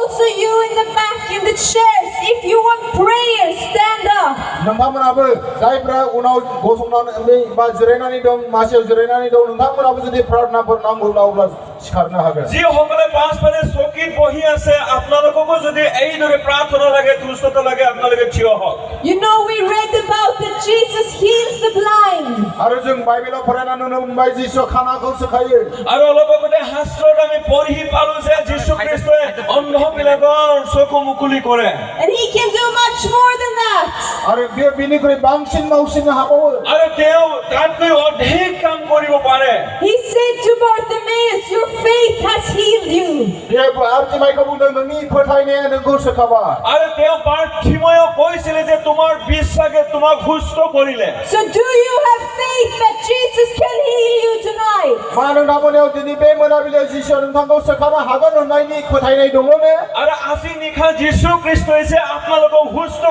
Also you in the back in the chairs, if you want prayer, stand up. नोंथांमोनाबो जायफ्रा उनाव गसंनानै बा जिरायनानै दं मासियाव जिरायनानै दं नोंथांमोनाबो जुदि प्रार्थनाफोर नांगौब्ला अब्ला सिखारनो हागोन যিসকলে পাছফালে চকীত বহি আছে আপোনালোককো যদি এইদৰে প্ৰাৰ্থনা লাগে দুষ্টতা লাগে আপোনালোকে থিয় হওক You know we read about that Jesus heals the blind. आरो जों बाइबेलाव फरायना नुनो मोनबाय जिसुआ खानाखौ सोखायो আৰু অলপ আগতে শাস্ত্ৰত আমি পঢ়ি পালো যে যীশু খ্ৰীষ্টই অন্ধবিলাকৰ চকু মুকলি কৰে And he can do much more than that. आरो बे बिनिख्रुइ बांसिन मावसिननो हाबावो আৰু তেওঁ তাতকৈ অধিক কাম কৰিব পাৰে He said to Bartimaeus, your faith has healed you. बे आर्तिमाइखौ बुंदों नोंनि फोथायनाया नोंखौ सोखाबाय আৰু তেওঁ বাৰ্থিময়ক কৈছিল যে তোমাৰ বিশ্বাসে তোমাক সুস্থ কৰিলে So do you have faith that Jesus can heal you tonight? मा नोंथांमोनाव दिनै बे मोनाबिलियाव जिसुआ नोंथांखौ सोखानो हागोन होननायनि फोथायनाय दङने আৰু আজি নিশা যীশু খ্ৰীষ্টই যে আপোনালোকক সুস্থ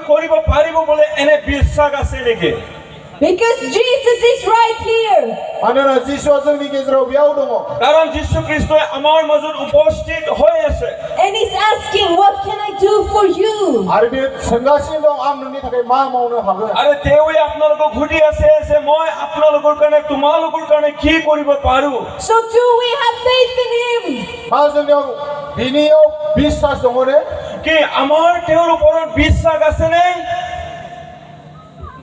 কৰিব পাৰিব বুলি এনে বিশ্বাস আছে নেকি Because Jesus is right here. मानोना जिसुआ जोंनि गेजेराव बेयाव दङ কাৰণ যীশু খ্ৰীষ্টই আমাৰ মাজত উপস্থিত হৈ আছে And he's asking, what can I do for you? आरो बे सोंगासिनो दं आं नोंनि थाखाय मा मावनो हागोन আৰু তেওঁৱে আপোনালোকক সুধি আছে যে মই আপোনালোকৰ কাৰণে তোমালোকৰ কাৰণে কি কৰিব পাৰো So do we have faith in him? मा जोंनियाव बिनियाव বিশ্বাস दङने কি আমাৰ তেওঁৰ ওপৰত বিশ্বাস আছে নে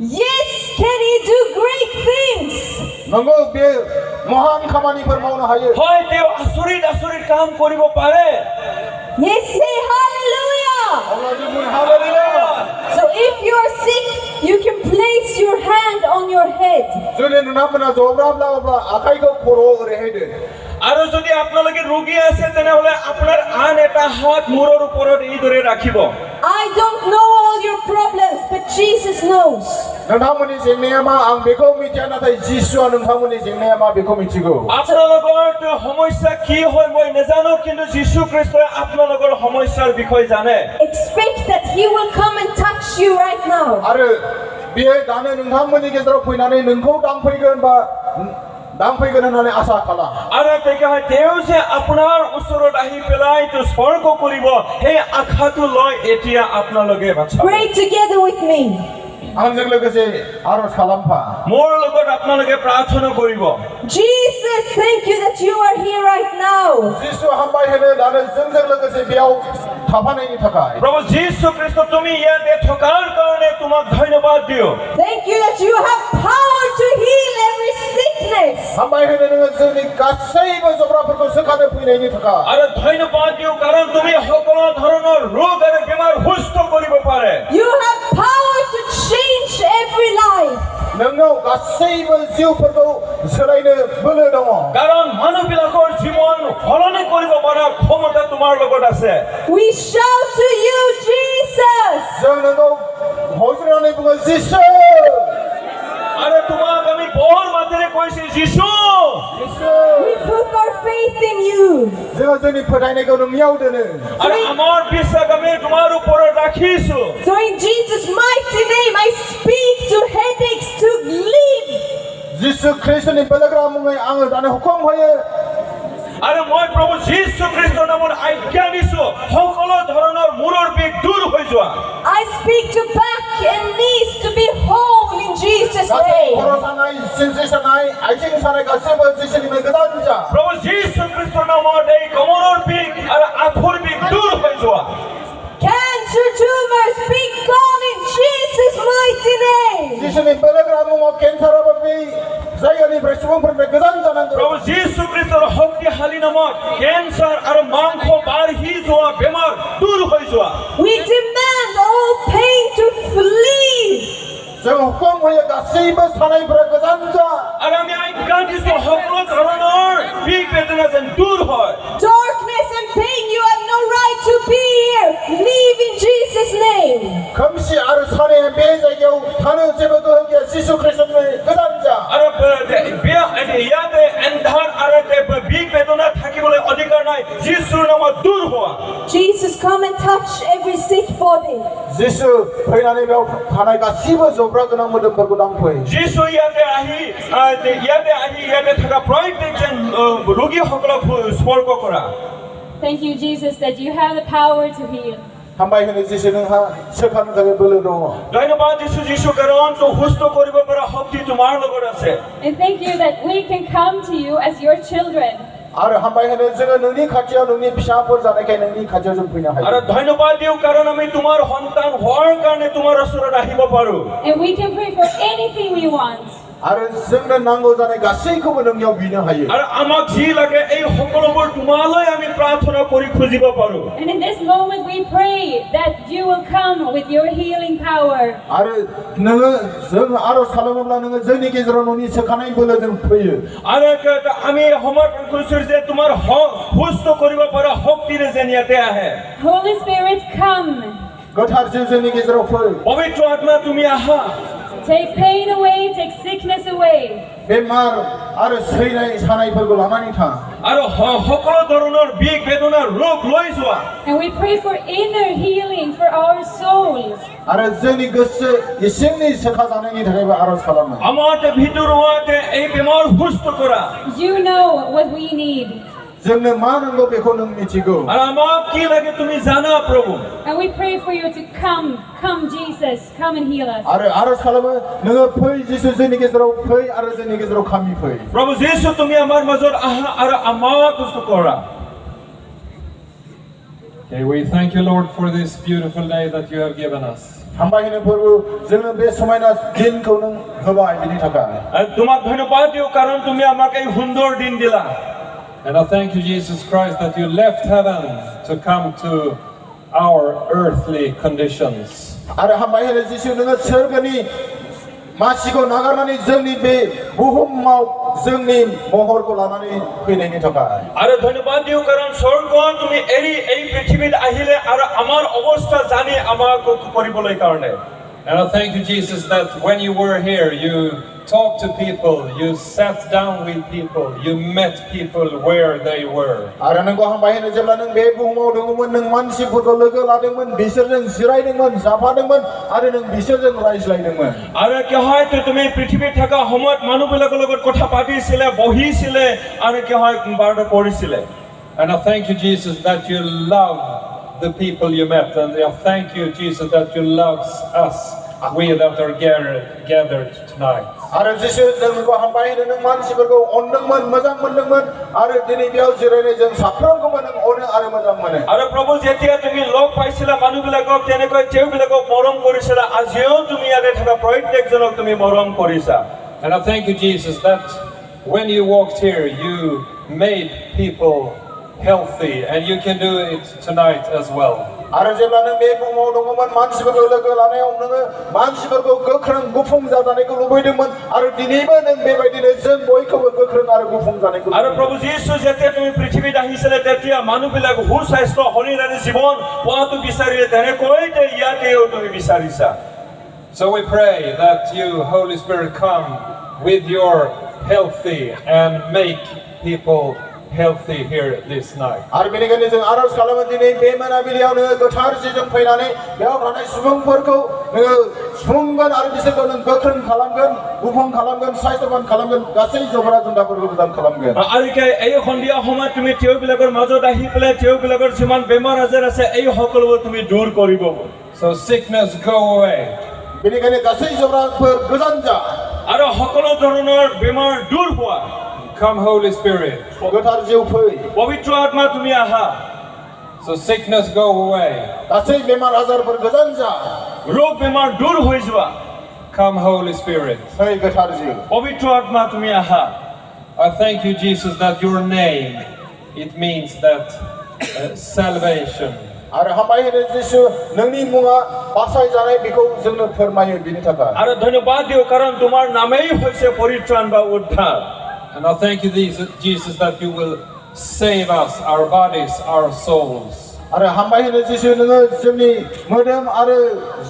Yes, can he do great things? नंगौ बे महान खामानिफोर मावनो हायो হয় তেওঁ আচৰিত কাম কৰিব পাৰে Yes, say hallelujah. अब्ला जों बुंनो hallelujah So if you are sick, you can place your hand on your head. जुदि नोंथांमोना जब्राब्ला अब्ला आखाइखौ खर'आव ओरैहाय दोन আৰু যদি আপোনালোকে ৰোগী আছে তেনেহলে আপোনাৰ আন এটা হাত মূৰৰ ওপৰত এইদৰে ৰাখিব I don't know all your problems, but Jesus knows. नोंथांमोननि जेंनाया मा आं बेखौ मिथिया नाथाय जिसुआ नोंथांमोननि जेंनाया मा बेखौ मिथिगौ আপোনালোকৰ সমস্যা কি হয় মই নাজানো কিন্তু যীশু খ্ৰীষ্টই আপোনালোকৰ সমস্যাৰ বিষয়ে জানে Expect that he will come and touch you right now. आरो बेयो दानो नोंथांमोननि गेजेराव फैनानै नोंखौ दांफैगोन बा दांफैगोन होननानै आसा खालाम আৰু তেওঁ যে আপোনাৰ ওচৰত আহি পেলাই তো স্পৰ্শ কৰিব সেই আশাটো লৈ এতিয়া আপোনালোকে বাছা Pray together with me. आंजों लोगोसे आरज खालामफा মোৰ লগত আপোনালোকে প্ৰাৰ্থনা কৰিব Jesus, thank you that you are here right now. जिसु हामबाय होनो दानो जोंजों लोगोसे बेयाव थाफानायनि थाखाय প্ৰভু যীশু খ্ৰীষ্ট তুমি ইয়াতে থকাৰ কাৰণে তোমাক ধন্যবাদ দিও Thank you that you have power to heal every sickness. हामबाय होनो नोङो जोंनि गासैबो जब्राफोरखौ सोखानो फैनायनि थाखाय আৰু ধন্যবাদ দিও কাৰণ তুমি সকলো ধৰণৰ ৰোগ আৰু বেমাৰ সুস্থ কৰিব পাৰে You have power to change every life. नोंनाव गासैबो जिउफोरखौ सोलायनो बोलो दङ কাৰণ মানুহবিলাকৰ জীৱন সলনি কৰিব পৰা ক্ষমতা তোমাৰ লগত আছে We shout to you, Jesus. जों नोंखौ हजरानै बुङो जिसु আৰু তোমাক আমি বৰ মাতেৰে কৈছো যীশু जिसु We put our faith in you. जोङो जोंनि फोथायनायखौ नोंनियाव दोनो আৰু আমাৰ বিশ্বাস আমি তোমাৰ ওপৰত ৰাখিছো So in Jesus' mighty name, I speak to headaches to leave. जिसु ख्रिस्टनि बोलोग्रा मुङै आङो दानो हुकुम होयो আৰু মই প্ৰভু যীশু খ্ৰীষ্টৰ নামত আজ্ঞা দিছো সকলো ধৰণৰ মূৰৰ বিষ দূৰ হৈ যোৱা I speak to back and knees to be whole in Jesus' गासै name. खर' सानाय सिनस्रि सानाय आथिं सानाय गासैबो जिसुनिफ्राय गोजान जा প্ৰভু যীশু খ্ৰীষ্টৰ নামত এই কমৰৰ বিষ আৰু আঁঠুৰ বিষ দূৰ হৈ যোৱা Cancer tumors be gone in Jesus' mighty name. जिसुनि बोलोग्रा मुङाव केन्साराबो बे जायगानिफ्राय सुबुंफोरनिफ्राय गोजान जानांगौ প্ৰভু যীশু খ্ৰীষ্টৰ শক্তিশালী নামত কেঞ্চাৰ আৰু মাংস বাঢ়ি যোৱা বেমাৰ দূৰ হৈ যোৱা We demand all pain to flee. जों हुकुम होयो गासैबो सानायफोरा गोजान जा আৰু আমি আজ্ঞা দিছো সকলো ধৰণৰ বিষ বেদনা যেন দূৰ হয় Darkness and pain, you have no right to be here. Leave in Jesus' name. खोमसि आरो सानाया बे जायगायाव थानो जेबो गोहो गैया जिसु ख्रिस्टनिफ्राय गोजान जा আৰু ইয়াতে এন্ধাৰ আৰু বিষ বেদনা থাকিবলৈ অধিকাৰ নাই যীশুৰ নামত দূৰ হোৱা Jesus, come and touch every sick body. जिसु फैनानै बेयाव थानाय गासैबो जब्रा गोनां मोदोमफोरखौ दांफै যীশু ইয়াতে আহি ইয়াতে থকা প্ৰত্যেকজন ৰোগীসকলক স্পৰ্শ কৰা Thank you, Jesus, that you have the power to heal. हामबाय होनो जिसु नोंहा सोखानो थाखाय बोलो दङ ধন্যবাদ যিশু যিশু কাৰণ তো সুস্থ কৰিব পৰা শক্তি তোমাৰ লগত আছে And thank you that we can come to you as your children. आरो हामबाय होनो जोङो नोंनि खाथियाव नोंनि फिसाफोर जानायखाय नोंनि खाथियाव जों फैनो हायो আৰু ধন্যবাদ দিও কাৰণ আমি তোমাৰ সন্তান হোৱাৰ কাৰণে তোমাৰ ওচৰত আহিব পাৰো And we can pray for anything we want. आरो जोंनो नांगौ जानाय गासैखौबो नोंनियाव बिनो हायो আৰু আমাক যি লাগে এই সকলোবোৰ তোমালৈ আমি প্ৰাৰ্থনা কৰি খুজিব পাৰো And in this moment we pray that you will come with your healing power. आरो नोङो जों आरज खालामोब्ला नोङो जोंनि गेजेराव नोंनि सोखानाय बोलोजों फैयो আৰু আমি সমৰ্পণ কৰিছো যে তোমাৰ সুস্থ কৰিব পৰা শক্তিৰে যেন ইয়াতে আহে Holy Spirit, come. गोथार जिउ जोंनि गेजेराव फै পবিত্ৰ আত্মা তুমি আহা Take pain away, take sickness away. बेमार आरो सैनाय सानायफोरखौ लानानै थां আৰু সকলো ধৰণৰ বিষ বেদনা ৰোগ লৈ যোৱা And we pray for inner healing for our souls. आरो जोंनि गोसो इसिंनि सोखा जानायनि थाखायबो आरज खालामो আমাৰ ভিতৰুৱাতে এই বেমাৰ সুস্থ কৰা You know what we need. जोंनो मा नांगौ बेखौ नों मिथिगौ আৰু আমাক কি লাগে তুমি জানা প্ৰভু And we pray for you to come Jesus, come and heal us. आरो आरज खालामो नोङो फै जिसु जोंनि गेजेराव फै आरो जोंनि गेजेराव खामि फै প্ৰভু যীশু তুমি আমাৰ মাজত আহা আৰু আমাক সুস্থ কৰা Okay, we thank you, Lord, for this beautiful day that you have given us. हामबाय होनो प्रभु जोंनो बे समायना दिनखौ नों होबाय बिनि थाखाय আৰু তোমাক ধন্যবাদ দিও কাৰণ তুমি আমাক এই সুন্দৰ দিন দিলা And I thank you, Jesus Christ, that you left heaven to come to our earthly conditions. आरो हामबाय होनो जिसु नोङो सोरगोनि मासिखौ नागारनानै जोंनि बे बुहुमाव जोंनि महरखौ लानानै फैनायनि थाखाय আৰু ধন্যবাদ দিও কাৰণ স্বৰ্গ তুমি এৰি এই পৃথিৱীত আহিলে আৰু আমাৰ অৱস্থা জানি আমাক কৰিবলৈ কাৰণে And I thank you, Jesus, that when you were here, you talked to people, you sat down with people, you met people where they were. आरो नोंखौ हामबाय होनो जेब्ला नों बे बुहुमाव दङमोन नों मानसिफोरखौ लोगो लादोंमोन बिसोरजों जिरायदोंमोन जाफादोंमन आरो नों बिसोरजों रायज्लायदोंमन আৰু কি হয়তো তুমি পৃথিৱীত থকা সময়ত মানুহবিলাকৰ লগত কথা পাতিছিলে বহিছিলে আৰু কি হয় বাৰ্তা কৰিছিলে And I thank you, Jesus, that you love the people you met. And I thank you, Jesus, that you love us, we that are gathered tonight. आरो जिसु नोंखौ हामबाय होनो नों मानसिफोरखौ अनदोंमोन मोजां मोनदोंमन आरो दिनै बेयाव जिरायनाय जों साफ्रोमखौबो नों अनो आरो मोजां मोनो আৰু প্ৰভু যেতিয়া তুমি লগ পাইছিলা মানুহবিলাকক তেনেকৈ তেওঁবিলাকক মৰম কৰিছিলা আজিও তুমি ইয়াতে থকা প্ৰত্যেকজনক তুমি মৰম কৰিছা And I thank you, Jesus, that when you walked here, you made people healthy, and you can do it tonight as well. आरो जेब्ला नों बे बुहुमाव दङमोन मानसिफोरखौ लोगो लानायाव नोङो मानसिफोरखौ गोख्रों गुफुं जाजानायखौ लुबैदोंमन आरो दिनैबो नों बेबायदिनो जों बयखौबो गोख्रों आरो गुफुं जानायखौ আৰু প্ৰভু যীশু যেতিয়া তুমি পৃথিৱীত আহিছিলে তেতিয়া মানুহবিলাক সুস্বাস্থ্য শৰীৰেৰে জীৱন পোৱাটো বিচাৰিলে তেনেকৈ ইয়াতেও তুমি বিচাৰিছা So we pray that you, Holy Spirit, come with your healthy and make people healthy here this night. आरो बेनिखायनो जों आरज खालामो दिनै बे मोनाबिलियाव नोङो गोथार जिजों फैनानै बेयाव थानाय सुबुंफोरखौ नोङो सुफुंगोन आरो बिसोरखौ नों गोख्रों खालामगोन गुफुं खालामगोन साइस्थ'बान खालामगोन गासै जबरा जुन्दाफोरखौ गोदान खालामगोन আৰু এই সন্ধিয়া সময়ত তুমি তেওঁবিলাকৰ মাজত আহি পেলাই তেওঁবিলাকৰ যিমান বেমাৰ আজাৰ আছে এই সকলোবোৰ তুমি দূৰ কৰিব So sickness go away. बेनिखायनो गासै जबराफोर गोजान जा আৰু সকলো ধৰণৰ বেমাৰ দূৰ হোৱা Come, Holy Spirit. गोथार जिउ फै পবিত্ৰ আত্মা তুমি আহা So sickness go away. गासै बेमार आजारफोर गोजान जा ৰোগ বেমাৰ দূৰ হৈ যোৱা Come, Holy Spirit. फै गोथार जिउ পবিত্ৰ আত্মা তুমি আহা I thank you, Jesus, that your name, it means that salvation. आरो हामबाय होनो जिसु नोंनि मुङा बासायजानाय बेखौ जोंनो फोरमायो बिनि थाखाय আৰু ধন্যবাদ দিও কাৰণ তোমাৰ নামেই হৈছে পৰিত্ৰাণ বা উদ্ধাৰ And I thank you, Jesus, that you will save us, our bodies, our souls. आरो हामबाय होनो जिसु नोङो जोंनि मोदोम आरो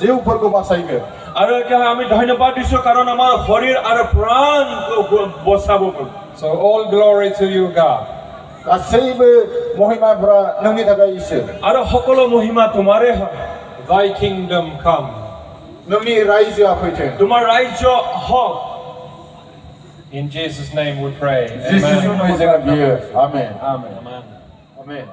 जिउफोरखौ बासायगोन আৰু আমি ধন্যবাদ দিছো কাৰণ আমাৰ শৰীৰ আৰু প্ৰাণ বচাব So all glory to you, God. गासैबो महिमाफोरा नोंनि थाखाय इसोर আৰু সকলো মহিমা তোমাৰে হয় Thy kingdom come. नोंनि रायजोआ फैथों তোমাৰ ৰাজ্য হওক In Jesus' name we pray. जिसुनि Amen. मुङै जोङो बियो आमेन Amen. आमेन